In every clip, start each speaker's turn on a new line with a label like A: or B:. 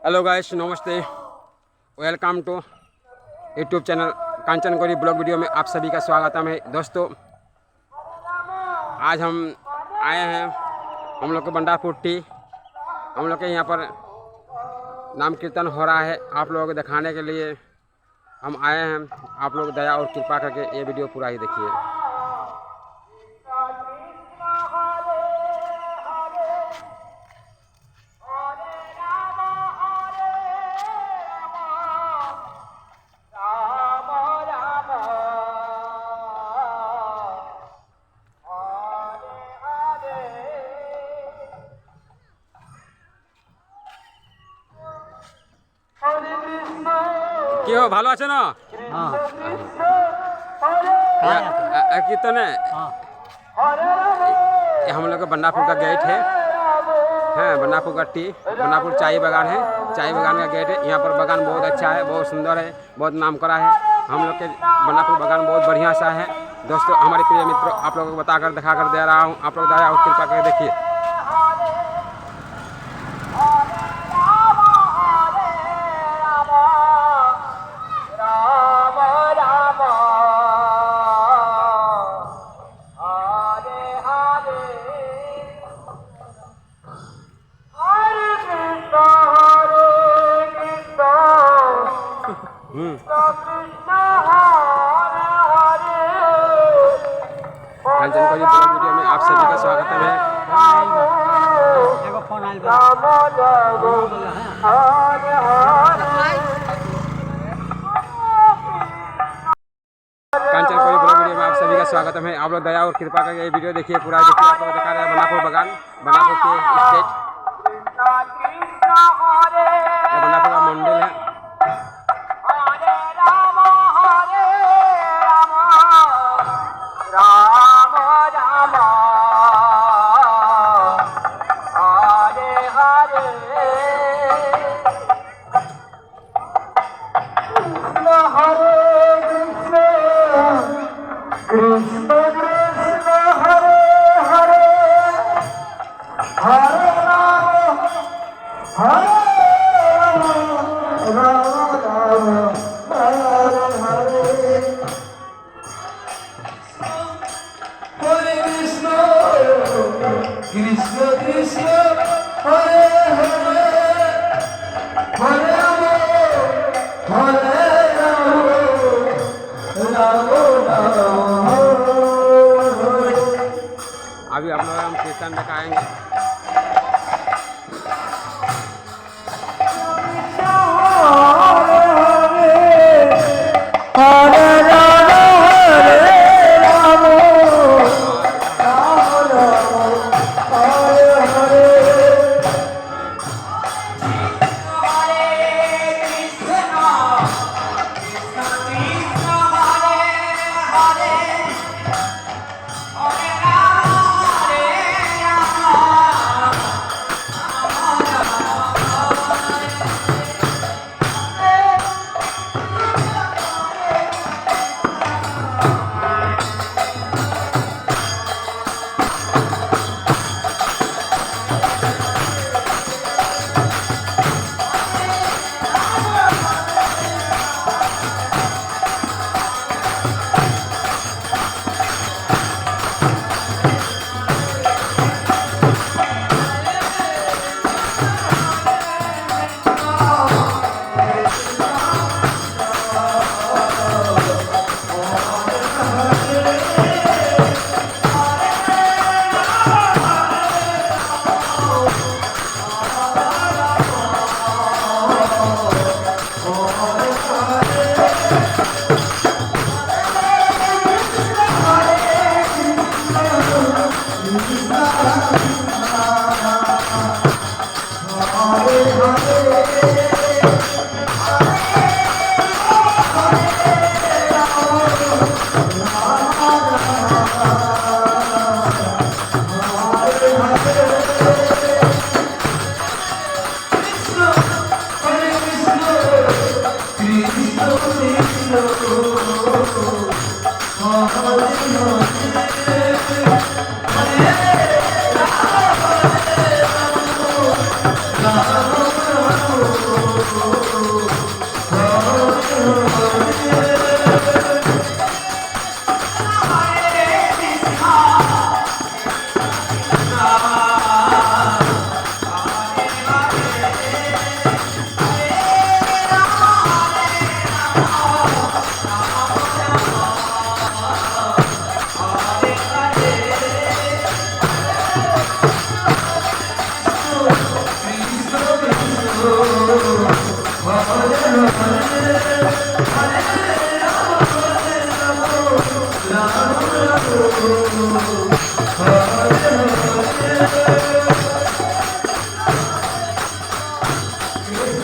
A: Hello guys, namaste. Welcome to YouTube channel Kanchan Gauri blog video में आप सभी का स्वागतम है। दोस्तों, आज हम आए हैं हम लोग के बंडापुर टी। हम लोग के यहाँ पर नाम कीर्तन हो रहा है। आप लोगों को दिखाने के लिए हम आए हैं। आप लोग दया और कृपा करके ये वीडियो पूरा ही देखिए। কি হো, ভালো আছে না? कीर्तन है। ये हम लोग का बंडापुर का गेट है। बंडापुर का टी, बंडापुर चाय बागान है। चाय बागान का गेट है। यहाँ पर बागान बहुत अच्छा है, बहुत सुंदर है, बहुत नाम करा है। हम लोग के बंडापुर बागान बहुत बढ़िया सा है। दोस्तों, हमारे प्रिय मित्रों, आप लोगों को बताकर दिखाकर दे रहा हूँ। आप लोग दया और कृपा करके देखिए। कांचन गौरी ब्लॉग वीडियो में आप सभी का स्वागत है। कांचन गौरी ब्लॉग वीडियो में आप सभी का स्वागत है। आप लोग दया और कृपा करके ये वीडियो देखिए, पूरा देखिए। आप लोग दिखा रहे हैं बंडापुर बागान, बंडापुर के स्टेट, बंडापुर का मंदिर है। अभी आप लोग हम कीर्तन दिखाएंगे।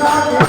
B: Hare